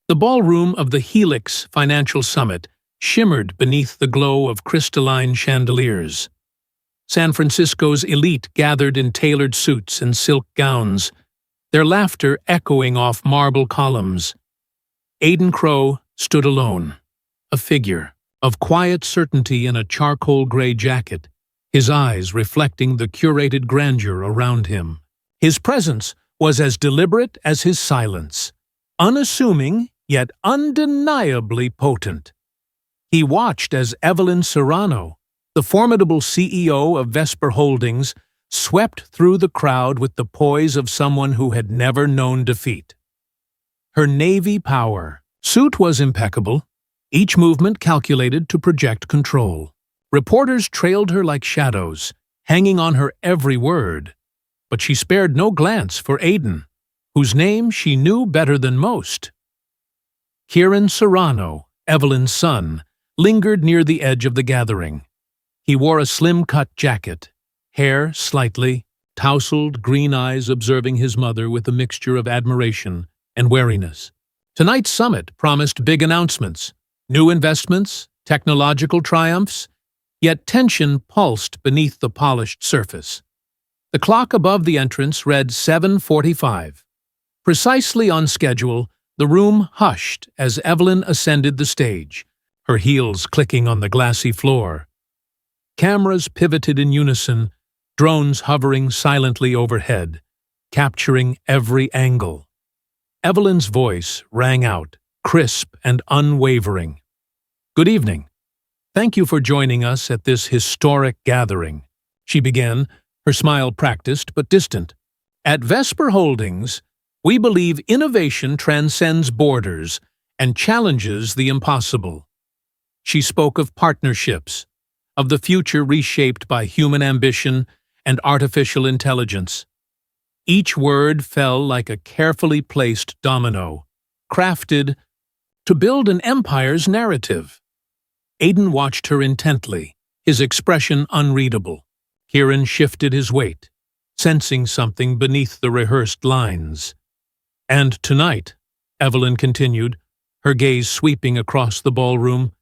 The ballroom of the Helix Financial Summit shimmered beneath the glow of crystalline chandeliers. San Francisco's elite gathered in tailored suits and silk gowns, their laughter echoing off marble columns. Aiden Crow stood alone, a figure of quiet certainty in a charcoal-gray jacket, his eyes reflecting the curated grandeur around him. His presence was as deliberate as his silence, unassuming yet undeniably potent. He watched as Evelyn Serrano, the formidable CEO of Vesper Holdings, swept through the crowd with the poise of someone who had never known defeat. Her navy power suit was impeccable, each movement calculated to project control. Reporters trailed her like shadows, hanging on her every word, but she spared no glance for Aiden, whose name she knew better than most. Kieran Serrano, Evelyn's son, lingered near the edge of the gathering. He wore a slim-cut jacket, hair slightly tousled, green eyes observing his mother with a mixture of admiration and wariness. Tonight's summit promised big announcements, new investments, technological triumphs, yet tension pulsed beneath the polished surface. The clock above the entrance read 7:45. Precisely on schedule, the room hushed as Evelyn ascended the stage, her heels clicking on the glassy floor. Cameras pivoted in unison, drones hovering silently overhead, capturing every angle. Evelyn's voice rang out, crisp and unwavering. "Good evening. Thank you for joining us at this historic gathering," she began, her smile practiced but distant. "At Vesper Holdings, we believe innovation transcends borders and challenges the impossible." She spoke of partnerships, of the future reshaped by human ambition and artificial intelligence. Each word fell like a carefully placed domino, crafted to build an empire's narrative. Aiden watched her intently, his expression unreadable. Kieran shifted his weight, sensing something beneath the rehearsed lines. "And tonight," Evelyn continued, her gaze sweeping across the ballroom,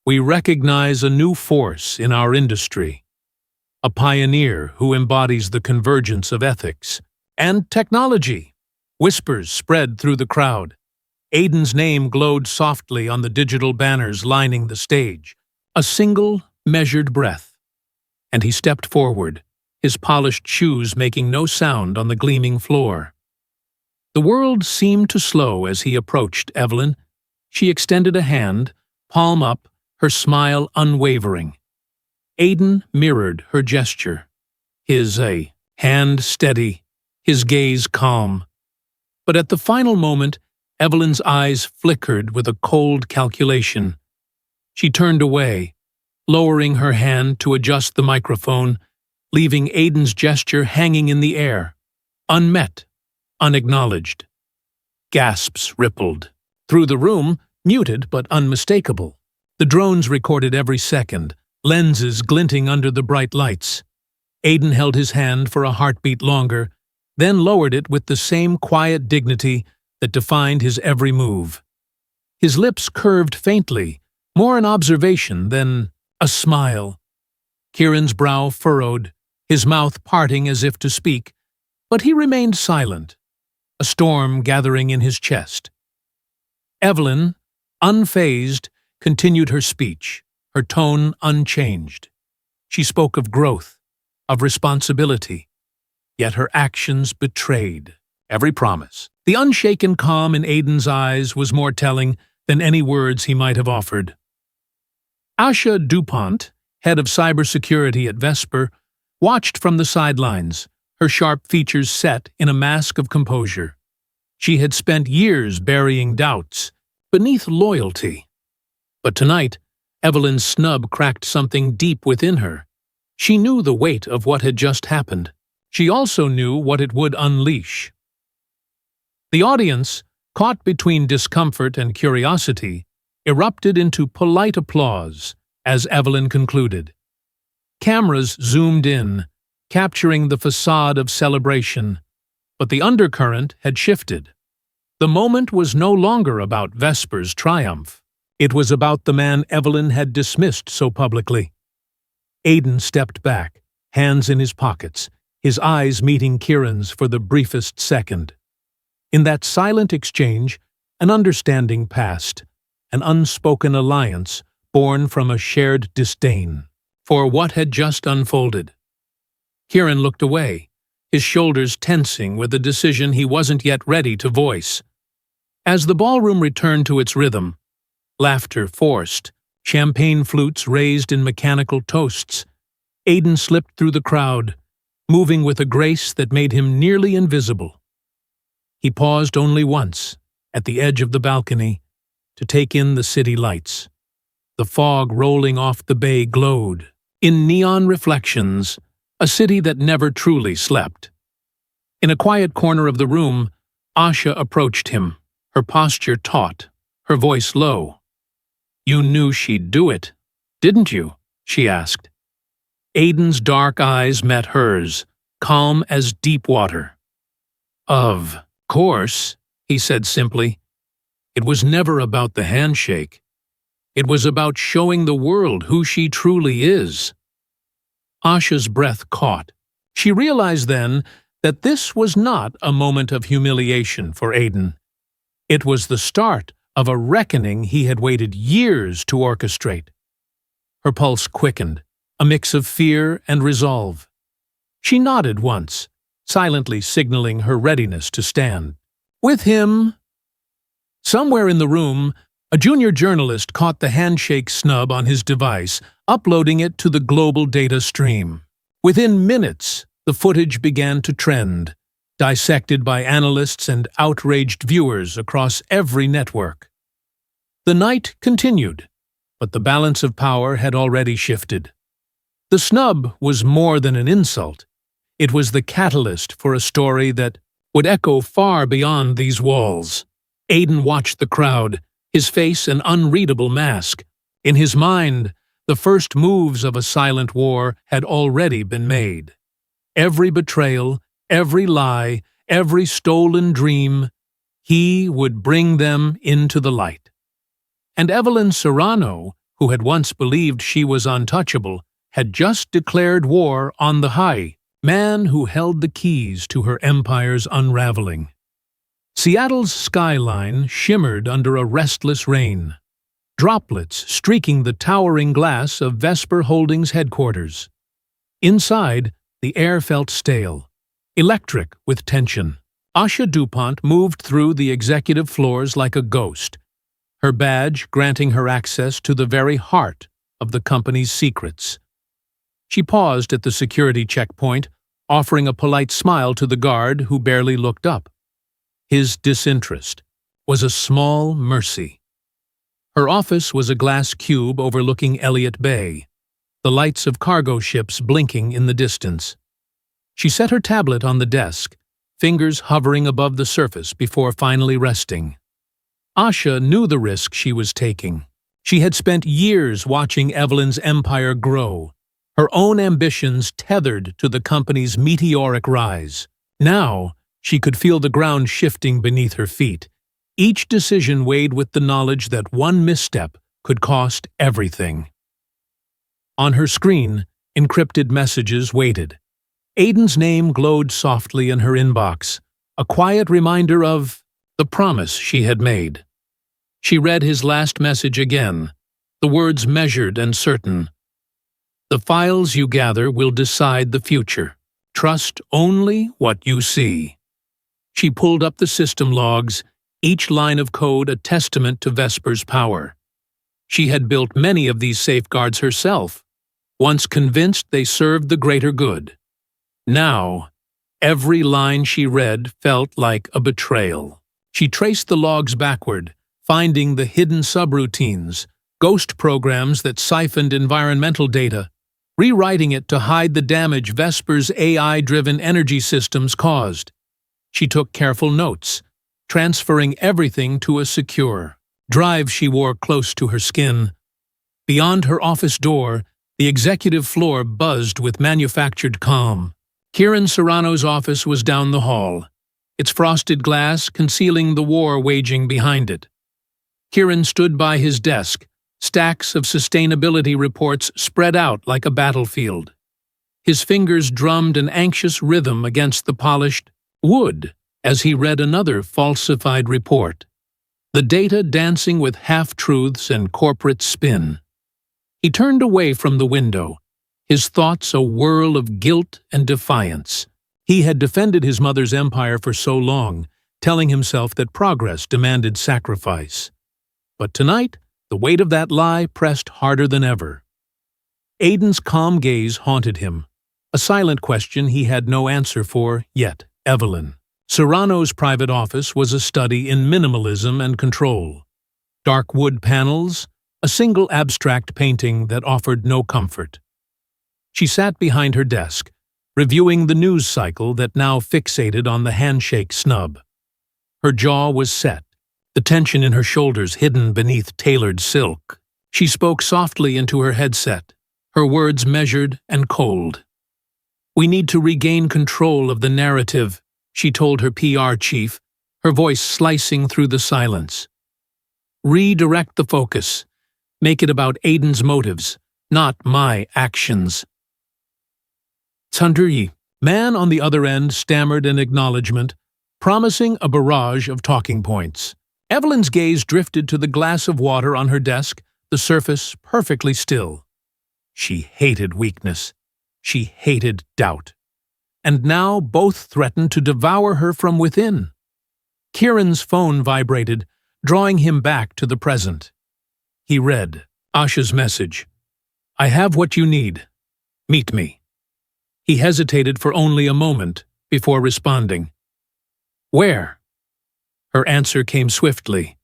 "we recognize a new force in our industry, a pioneer who embodies the convergence of ethics and technology." Whispers spread through the crowd. Aiden's name glowed softly on the digital banners lining the stage, a single, measured breath. And he stepped forward, his polished shoes making no sound on the gleaming floor. The world seemed to slow as he approached Evelyn. She extended a hand, palm up, her smile unwavering. Aiden mirrored her gesture, his hand steady, his gaze calm. But at the final moment, Evelyn's eyes flickered with a cold calculation. She turned away, lowering her hand to adjust the microphone, leaving Aiden's gesture hanging in the air, unmet, unacknowledged. Gasps rippled through the room, muted but unmistakable. The drones recorded every second, lenses glinting under the bright lights. Aiden held his hand for a heartbeat longer, then lowered it with the same quiet dignity that defined his every move. His lips curved faintly, more an observation than a smile. Kieran's brow furrowed, his mouth parting as if to speak, but he remained silent, a storm gathering in his chest. Evelyn, unfazed, continued her speech, her tone unchanged. She spoke of growth, of responsibility, yet her actions betrayed every promise. The unshaken calm in Aiden's eyes was more telling than any words he might have offered. Asha DuPont, head of cybersecurity at Vesper, watched from the sidelines, her sharp features set in a mask of composure. She had spent years burying doubts beneath loyalty. But tonight, Evelyn's snub cracked something deep within her. She knew the weight of what had just happened. She also knew what it would unleash. The audience, caught between discomfort and curiosity, erupted into polite applause as Evelyn concluded. Cameras zoomed in, capturing the facade of celebration, but the undercurrent had shifted. The moment was no longer about Vesper's triumph. It was about the man Evelyn had dismissed so publicly. Aidan stepped back, hands in his pockets, his eyes meeting Kieran's for the briefest second. In that silent exchange, an understanding passed, an unspoken alliance born from a shared disdain for what had just unfolded. Kieran looked away, his shoulders tensing with a decision he wasn't yet ready to voice. As the ballroom returned to its rhythm, laughter forced, champagne flutes raised in mechanical toasts, Aidan slipped through the crowd, moving with a grace that made him nearly invisible. He paused only once, at the edge of the balcony, to take in the city lights. The fog rolling off the bay glowed, in neon reflections, a city that never truly slept. In a quiet corner of the room, Asha approached him, her posture taut, her voice low. "You knew she'd do it, didn't you?" she asked. Aidan's dark eyes met hers, calm as deep water. "Of course," he said simply. "It was never about the handshake. It was about showing the world who she truly is." Asha's breath caught. She realized then that this was not a moment of humiliation for Aidan. It was the start of a reckoning he had waited years to orchestrate. Her pulse quickened, a mix of fear and resolve. She nodded once, silently signaling her readiness to stand. With him. Somewhere in the room, a junior journalist caught the handshake snub on his device, uploading it to the global data stream. Within minutes, the footage began to trend, dissected by analysts and outraged viewers across every network. The night continued, but the balance of power had already shifted. The snub was more than an insult. It was the catalyst for a story that would echo far beyond these walls. Aidan watched the crowd, his face an unreadable mask. In his mind, the first moves of a silent war had already been made. Every betrayal, every lie, every stolen dream, he would bring them into the light. And Evelyn Serrano, who had once believed she was untouchable, had just declared war on the high man who held the keys to her empire's unraveling. Seattle's skyline shimmered under a restless rain, droplets streaking the towering glass of Vesper Holdings headquarters. Inside, the air felt stale, electric with tension. Asha DuPont moved through the executive floors like a ghost, her badge granting her access to the very heart of the company's secrets. She paused at the security checkpoint, offering a polite smile to the guard who barely looked up. His disinterest was a small mercy. Her office was a glass cube overlooking Elliott Bay, the lights of cargo ships blinking in the distance. She set her tablet on the desk, fingers hovering above the surface before finally resting. Asha knew the risk she was taking. She had spent years watching Evelyn's empire grow, her own ambitions tethered to the company's meteoric rise. Now, she could feel the ground shifting beneath her feet, each decision weighed with the knowledge that one misstep could cost everything. On her screen, encrypted messages waited. Aidan's name glowed softly in her inbox, a quiet reminder of the promise she had made. She read his last message again, the words measured and certain. "The files you gather will decide the future. Trust only what you see." She pulled up the system logs, each line of code a testament to Vesper's power. She had built many of these safeguards herself, once convinced they served the greater good. Now, every line she read felt like a betrayal. She traced the logs backward, finding the hidden subroutines, ghost programs that siphoned environmental data, rewriting it to hide the damage Vesper's AI-driven energy systems caused. She took careful notes, transferring everything to a secure drive she wore close to her skin. Beyond her office door, the executive floor buzzed with manufactured calm. Kieran Serrano's office was down the hall, its frosted glass concealing the war waging behind it. Kieran stood by his desk, stacks of sustainability reports spread out like a battlefield. His fingers drummed an anxious rhythm against the polished wood as he read another falsified report, the data dancing with half-truths and corporate spin. He turned away from the window, his thoughts a whirl of guilt and defiance. He had defended his mother's empire for so long, telling himself that progress demanded sacrifice. But tonight, the weight of that lie pressed harder than ever. Aidan's calm gaze haunted him, a silent question he had no answer for yet. Evelyn. Serrano's private office was a study in minimalism and control. Dark wood panels, a single abstract painting that offered no comfort. She sat behind her desk, reviewing the news cycle that now fixated on the handshake snub. Her jaw was set, the tension in her shoulders hidden beneath tailored silk. She spoke softly into her headset, her words measured and cold. "We need to regain control of the narrative," she told her PR chief, her voice slicing through the silence. "Redirect the focus. Make it about Aidan's motives, not my actions." Tsundere, man on the other end, stammered an acknowledgement, promising a barrage of talking points. Evelyn's gaze drifted to the glass of water on her desk, the surface perfectly still. She hated weakness. She hated doubt. And now both threatened to devour her from within. Kieran's phone vibrated, drawing him back to the present. He read Asha's message. "I have what you need. Meet me." He hesitated for only a moment before responding. "Where?" Her answer came swiftly.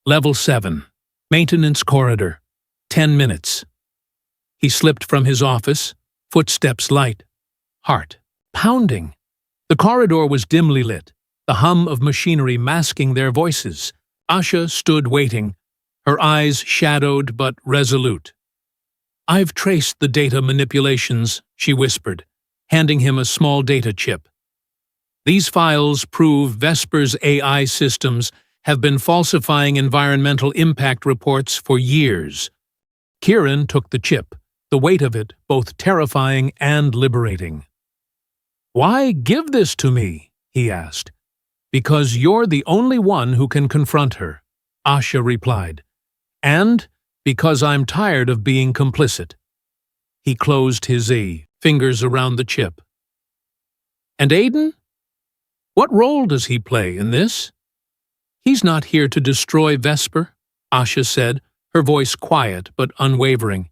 "Level 7, maintenance corridor, 10 minutes." He slipped from his office, footsteps light, heart pounding. The corridor was dimly lit, the hum of machinery masking their voices. Asha stood waiting, her eyes shadowed but resolute. "I've traced the data manipulations," she whispered, handing him a small data chip. "These files prove Vesper's AI systems have been falsifying environmental impact reports for years." Kieran took the chip, the weight of it both terrifying and liberating. "Why give this to me?" he asked. "Because you're the only one who can confront her," Asha replied. "And because I'm tired of being complicit." He closed his fingers around the chip. "And Aidan? What role does he play in this?" "He's not here to destroy Vesper," Asha said, her voice quiet but unwavering.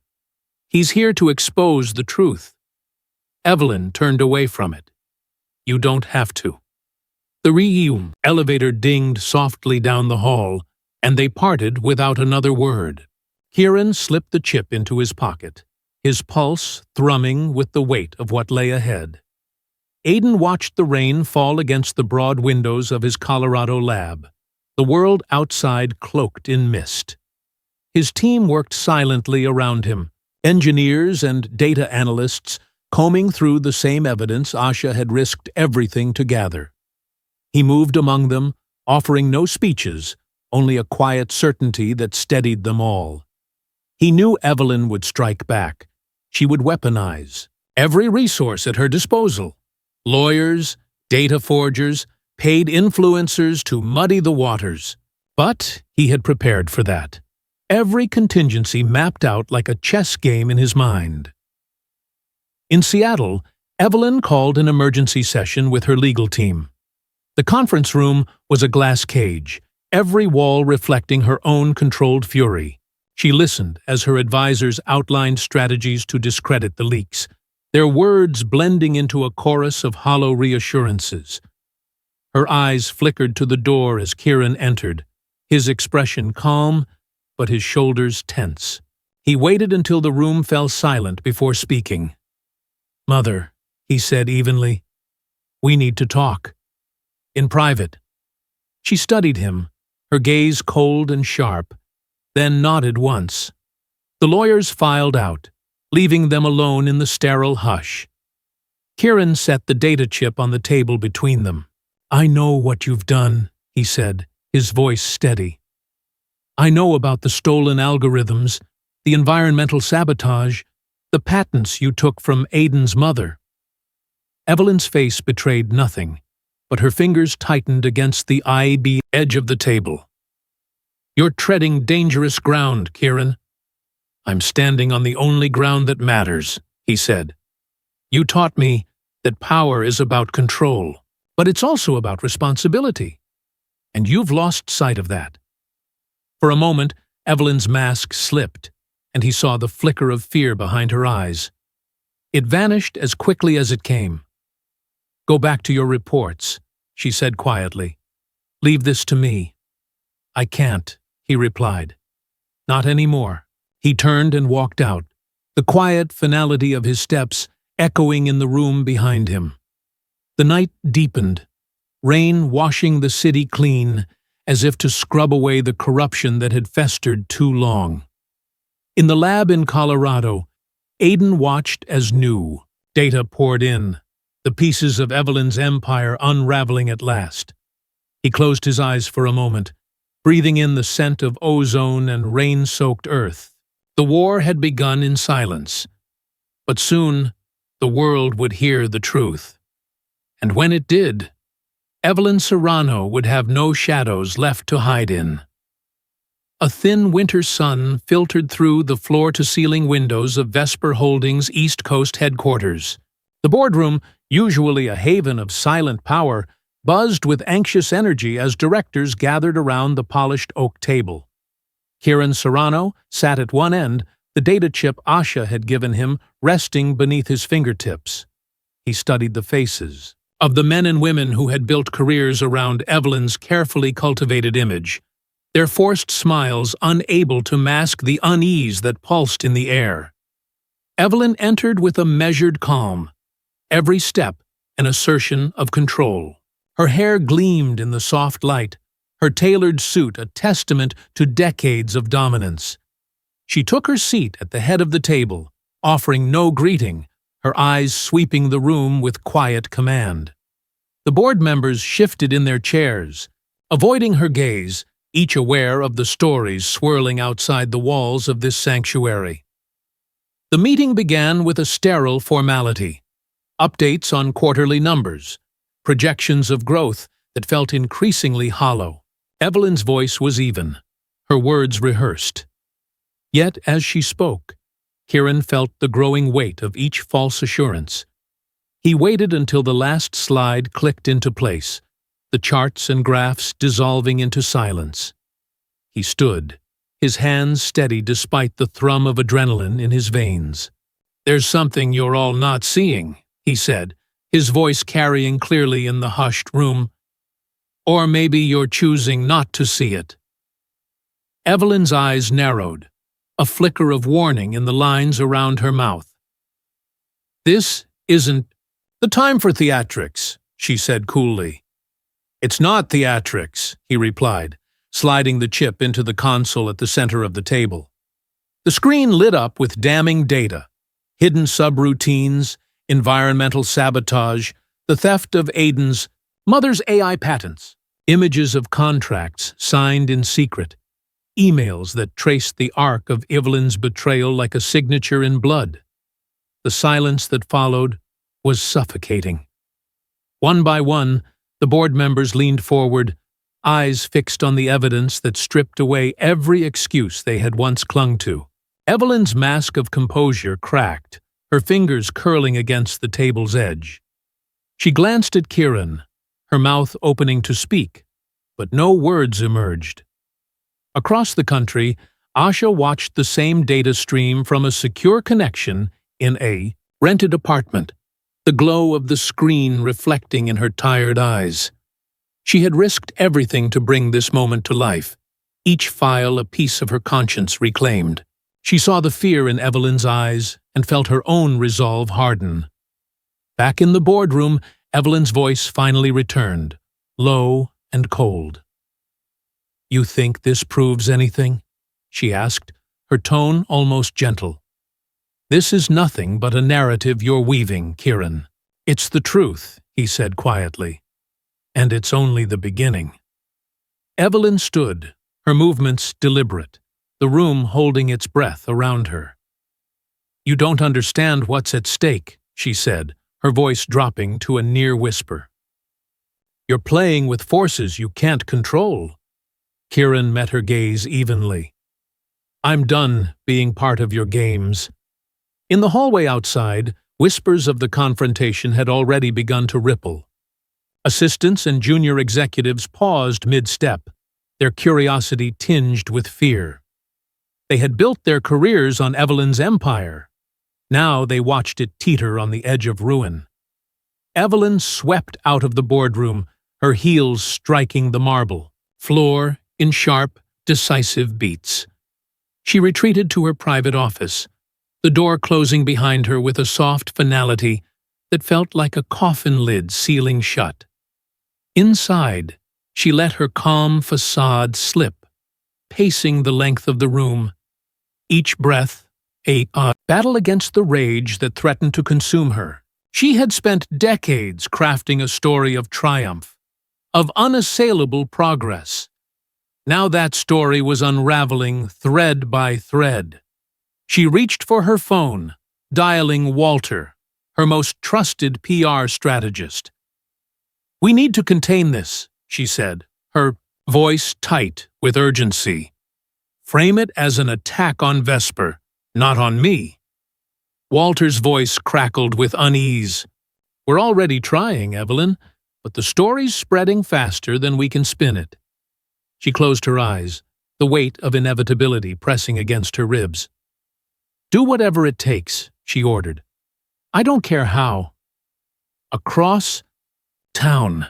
"He's here to expose the truth." Evelyn turned away from it. "You don't have to." The elevator dinged softly down the hall, and they parted without another word. Kieran slipped the chip into his pocket, his pulse thrumming with the weight of what lay ahead. Aidan watched the rain fall against the broad windows of his Colorado lab, the world outside cloaked in mist. His team worked silently around him, engineers and data analysts combing through the same evidence Asha had risked everything to gather. He moved among them, offering no speeches, only a quiet certainty that steadied them all. He knew Evelyn would strike back. She would weaponize every resource at her disposal. Lawyers, data forgers, paid influencers to muddy the waters. But he had prepared for that. Every contingency mapped out like a chess game in his mind. In Seattle, Evelyn called an emergency session with her legal team. The conference room was a glass cage, every wall reflecting her own controlled fury. She listened as her advisors outlined strategies to discredit the leaks, their words blending into a chorus of hollow reassurances. Her eyes flickered to the door as Kieran entered, his expression calm, but his shoulders tense. He waited until the room fell silent before speaking. "Mother," he said evenly, "we need to talk. In private." She studied him, her gaze cold and sharp, then nodded once. The lawyers filed out, leaving them alone in the sterile hush. Kieran set the data chip on the table between them. "I know what you've done," he said, his voice steady. "I know about the stolen algorithms, the environmental sabotage, the patents you took from Aiden's mother." Evelyn's face betrayed nothing, but her fingers tightened against the IB edge of the table. "You're treading dangerous ground, Kieran." "I'm standing on the only ground that matters," he said. "You taught me that power is about control, but it's also about responsibility. And you've lost sight of that." For a moment, Evelyn's mask slipped, and he saw the flicker of fear behind her eyes. It vanished as quickly as it came. "Go back to your reports," she said quietly. "Leave this to me." "I can't," he replied. "Not anymore." He turned and walked out, the quiet finality of his steps echoing in the room behind him. The night deepened, rain washing the city clean, as if to scrub away the corruption that had festered too long. In the lab in Colorado, Aiden watched as new data poured in, the pieces of Evelyn's empire unraveling at last. He closed his eyes for a moment, breathing in the scent of ozone and rain-soaked earth. The war had begun in silence, but soon the world would hear the truth. And when it did, Evelyn Serrano would have no shadows left to hide in. A thin winter sun filtered through the floor-to-ceiling windows of Vesper Holdings' East Coast headquarters. The boardroom, usually a haven of silent power, buzzed with anxious energy as directors gathered around the polished oak table. Kieran Serrano sat at one end, the data chip Asha had given him resting beneath his fingertips. He studied the faces of the men and women who had built careers around Evelyn's carefully cultivated image, their forced smiles unable to mask the unease that pulsed in the air. Evelyn entered with a measured calm, every step an assertion of control. Her hair gleamed in the soft light, her tailored suit a testament to decades of dominance. She took her seat at the head of the table, offering no greeting, her eyes sweeping the room with quiet command. The board members shifted in their chairs, avoiding her gaze, each aware of the stories swirling outside the walls of this sanctuary. The meeting began with a sterile formality: updates on quarterly numbers, projections of growth that felt increasingly hollow. Evelyn's voice was even, her words rehearsed. Yet, as she spoke, Kieran felt the growing weight of each false assurance. He waited until the last slide clicked into place, the charts and graphs dissolving into silence. He stood, his hands steady despite the thrum of adrenaline in his veins. "There's something you're all not seeing," he said, his voice carrying clearly in the hushed room. "Or maybe you're choosing not to see it." Evelyn's eyes narrowed, a flicker of warning in the lines around her mouth. "This isn't the time for theatrics," she said coolly. "It's not theatrics," he replied, sliding the chip into the console at the center of the table. The screen lit up with damning data, hidden subroutines, environmental sabotage, the theft of Aiden's mother's AI patents, images of contracts signed in secret, emails that traced the arc of Evelyn's betrayal like a signature in blood. The silence that followed was suffocating. One by one, the board members leaned forward, eyes fixed on the evidence that stripped away every excuse they had once clung to. Evelyn's mask of composure cracked, her fingers curling against the table's edge. She glanced at Kieran, her mouth opening to speak, but no words emerged. Across the country, Asha watched the same data stream from a secure connection in a rented apartment, the glow of the screen reflecting in her tired eyes. She had risked everything to bring this moment to life, each file a piece of her conscience reclaimed. She saw the fear in Evelyn's eyes and felt her own resolve harden. Back in the boardroom, Evelyn's voice finally returned, low and cold. "You think this proves anything?" she asked, her tone almost gentle. "This is nothing but a narrative you're weaving, Kieran." "It's the truth," he said quietly. And it's only the beginning. Evelyn stood, her movements deliberate, the room holding its breath around her. "You don't understand what's at stake," she said, her voice dropping to a near whisper. "You're playing with forces you can't control." Kieran met her gaze evenly. "I'm done being part of your games." In the hallway outside, whispers of the confrontation had already begun to ripple. Assistants and junior executives paused mid-step, their curiosity tinged with fear. They had built their careers on Evelyn's empire. Now they watched it teeter on the edge of ruin. Evelyn swept out of the boardroom, her heels striking the marble floor in sharp, decisive beats. She retreated to her private office, the door closing behind her with a soft finality that felt like a coffin lid sealing shut. Inside, she let her calm facade slip, pacing the length of the room, each breath a battle against the rage that threatened to consume her. She had spent decades crafting a story of triumph, of unassailable progress. Now that story was unraveling thread by thread. She reached for her phone, dialing Walter, her most trusted PR strategist. "We need to contain this," she said, her voice tight with urgency. "Frame it as an attack on Vesper, not on me." Walter's voice crackled with unease. "We're already trying, Evelyn, but the story's spreading faster than we can spin it." She closed her eyes, the weight of inevitability pressing against her ribs. "Do whatever it takes," she ordered. "I don't care how." Across town.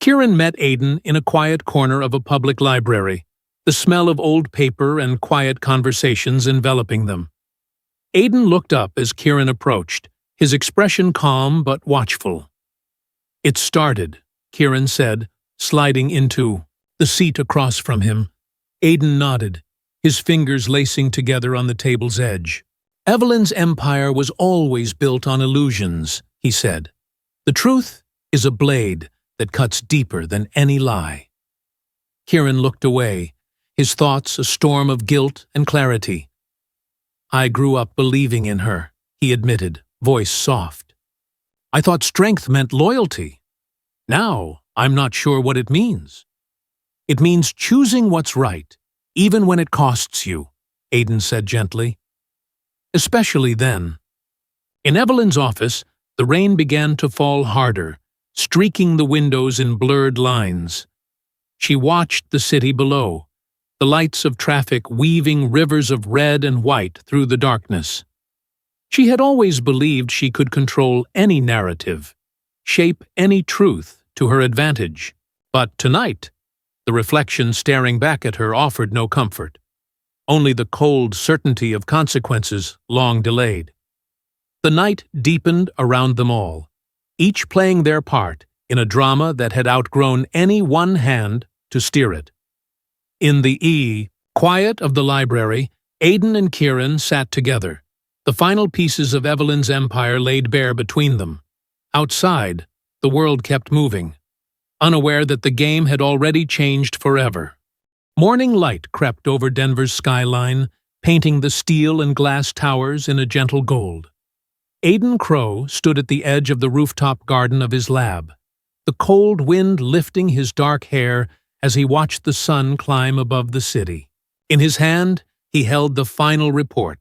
Kieran met Aidan in a quiet corner of a public library, the smell of old paper and quiet conversations enveloping them. Aidan looked up as Kieran approached, his expression calm but watchful. "It started," Kieran said, sliding into the seat across from him. Aidan nodded, his fingers lacing together on the table's edge. "Evelyn's empire was always built on illusions," he said. "The truth is a blade that cuts deeper than any lie." Kieran looked away, his thoughts a storm of guilt and clarity. "I grew up believing in her," he admitted, voice soft. "I thought strength meant loyalty. Now I'm not sure what it means." "It means choosing what's right, even when it costs you," Aidan said gently. "Especially then." In Evelyn's office, the rain began to fall harder, streaking the windows in blurred lines. She watched the city below, the lights of traffic weaving rivers of red and white through the darkness. She had always believed she could control any narrative, shape any truth to her advantage. But tonight, the reflection staring back at her offered no comfort, only the cold certainty of consequences long delayed. The night deepened around them all, each playing their part in a drama that had outgrown any one hand to steer it. In the quiet of the library, Aidan and Kieran sat together, the final pieces of Evelyn's empire laid bare between them. Outside, the world kept moving, unaware that the game had already changed forever. Morning light crept over Denver's skyline, painting the steel and glass towers in a gentle gold. Aidan Crow stood at the edge of the rooftop garden of his lab, the cold wind lifting his dark hair as he watched the sun climb above the city. In his hand, he held the final report,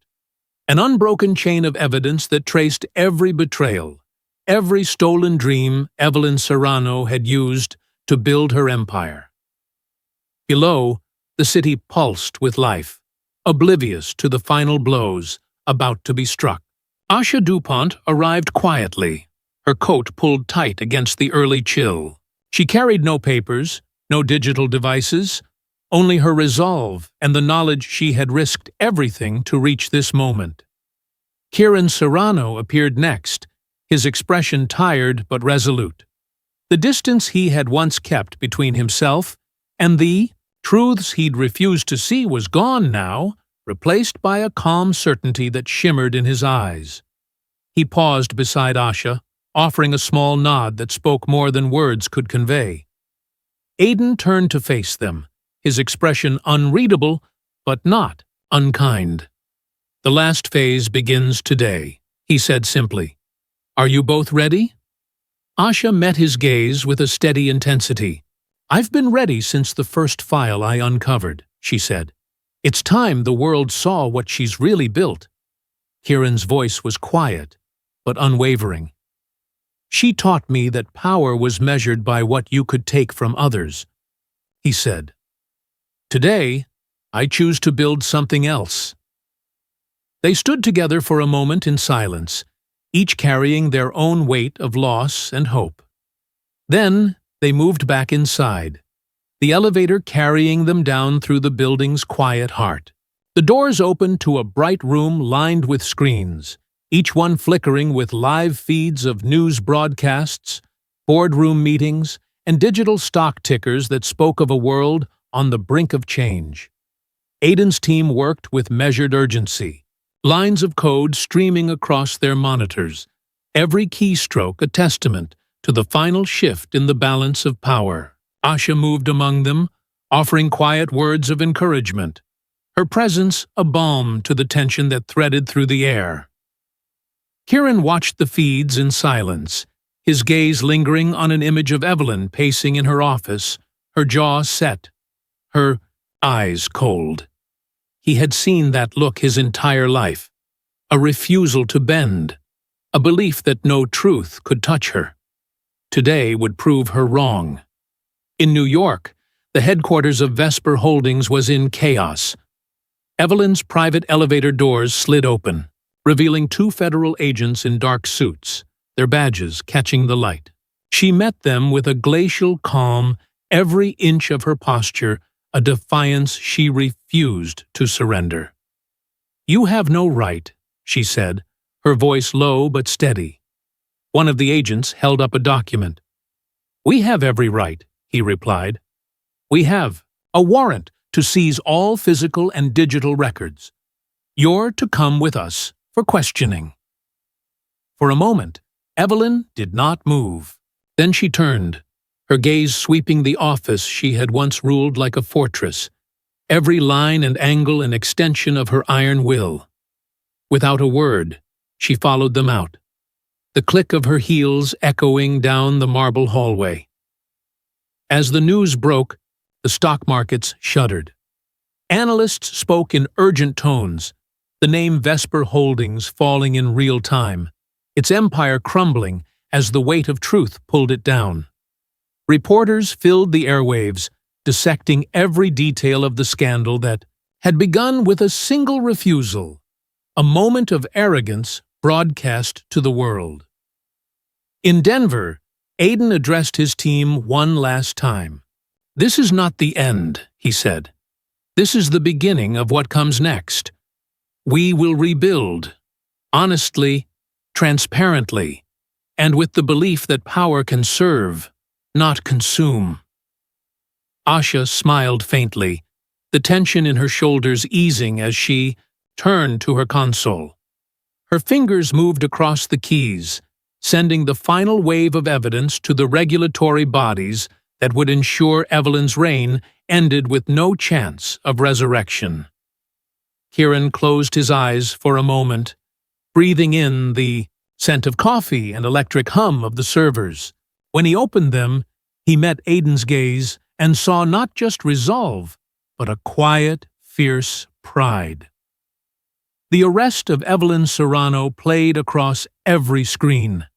an unbroken chain of evidence that traced every betrayal, every stolen dream Evelyn Serrano had used to build her empire. Below, the city pulsed with life, oblivious to the final blows about to be struck. Asha DuPont arrived quietly, her coat pulled tight against the early chill. She carried no papers, no digital devices, only her resolve and the knowledge she had risked everything to reach this moment. Kieran Serrano appeared next, his expression tired but resolute. The distance he had once kept between himself and the truths he'd refused to see was gone now, replaced by a calm certainty that shimmered in his eyes. He paused beside Asha, offering a small nod that spoke more than words could convey. Aidan turned to face them, his expression unreadable, but not unkind. "The last phase begins today," he said simply. "Are you both ready?" Asha met his gaze with a steady intensity. "I've been ready since the first file I uncovered," she said. "It's time the world saw what she's really built." Kieran's voice was quiet, but unwavering. "She taught me that power was measured by what you could take from others," he said. "Today, I choose to build something else." They stood together for a moment in silence, each carrying their own weight of loss and hope. Then they moved back inside, the elevator carrying them down through the building's quiet heart. The doors opened to a bright room lined with screens, each one flickering with live feeds of news broadcasts, boardroom meetings, and digital stock tickers that spoke of a world on the brink of change. Aidan's team worked with measured urgency, lines of code streaming across their monitors, every keystroke a testament to the final shift in the balance of power. Asha moved among them, offering quiet words of encouragement, her presence a balm to the tension that threaded through the air. Kieran watched the feeds in silence, his gaze lingering on an image of Evelyn pacing in her office, her jaw set, her eyes cold. He had seen that look his entire life, a refusal to bend, a belief that no truth could touch her. Today would prove her wrong. In New York, the headquarters of Vesper Holdings was in chaos. Evelyn's private elevator doors slid open, revealing two federal agents in dark suits, their badges catching the light. She met them with a glacial calm, every inch of her posture a defiance she refused to surrender. "You have no right," she said, her voice low but steady. One of the agents held up a document. "We have every right," he replied. "We have a warrant to seize all physical and digital records. You're to come with us for questioning." For a moment, Evelyn did not move. Then she turned, her gaze sweeping the office she had once ruled like a fortress, every line and angle an extension of her iron will. Without a word, she followed them out, the click of her heels echoing down the marble hallway. As the news broke, the stock markets shuddered. Analysts spoke in urgent tones, the name Vesper Holdings falling in real time, its empire crumbling as the weight of truth pulled it down. Reporters filled the airwaves, dissecting every detail of the scandal that had begun with a single refusal, a moment of arrogance broadcast to the world. In Denver, Aidan addressed his team one last time. "This is not the end," he said. "This is the beginning of what comes next. We will rebuild, honestly, transparently, and with the belief that power can serve, not consume." Asha smiled faintly, the tension in her shoulders easing as she turned to her console. Her fingers moved across the keys, sending the final wave of evidence to the regulatory bodies that would ensure Evelyn's reign ended with no chance of resurrection. Kieran closed his eyes for a moment, breathing in the scent of coffee and electric hum of the servers. When he opened them, he met Aidan's gaze and saw not just resolve, but a quiet, fierce pride. The arrest of Evelyn Serrano played across every screen.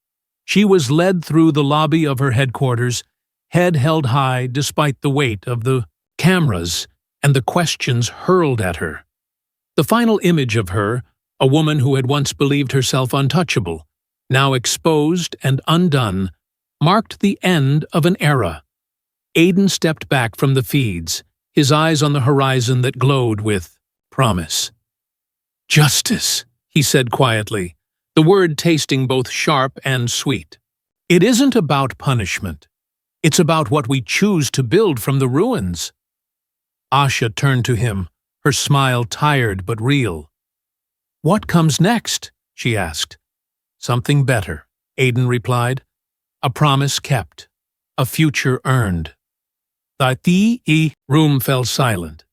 She was led through the lobby of her headquarters, head held high despite the weight of the cameras and the questions hurled at her. The final image of her, a woman who had once believed herself untouchable, now exposed and undone, marked the end of an era. Aidan stepped back from the feeds, his eyes on the horizon that glowed with promise. "Justice," he said quietly, the word tasting both sharp and sweet. "It isn't about punishment. It's about what we choose to build from the ruins." Asha turned to him, her smile tired but real. "What comes next?" she asked. "Something better," Aidan replied. A promise kept. A future earned. The room fell silent,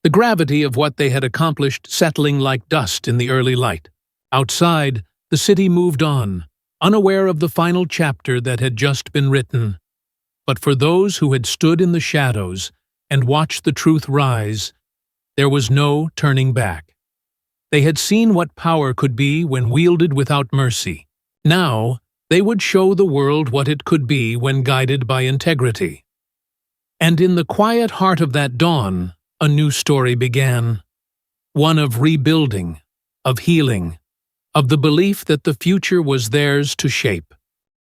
the gravity of what they had accomplished settling like dust in the early light. Outside, the city moved on, unaware of the final chapter that had just been written. But for those who had stood in the shadows and watched the truth rise, there was no turning back. They had seen what power could be when wielded without mercy. Now, they would show the world what it could be when guided by integrity. And in the quiet heart of that dawn, a new story began. One of rebuilding, of healing, of the belief that the future was theirs to shape.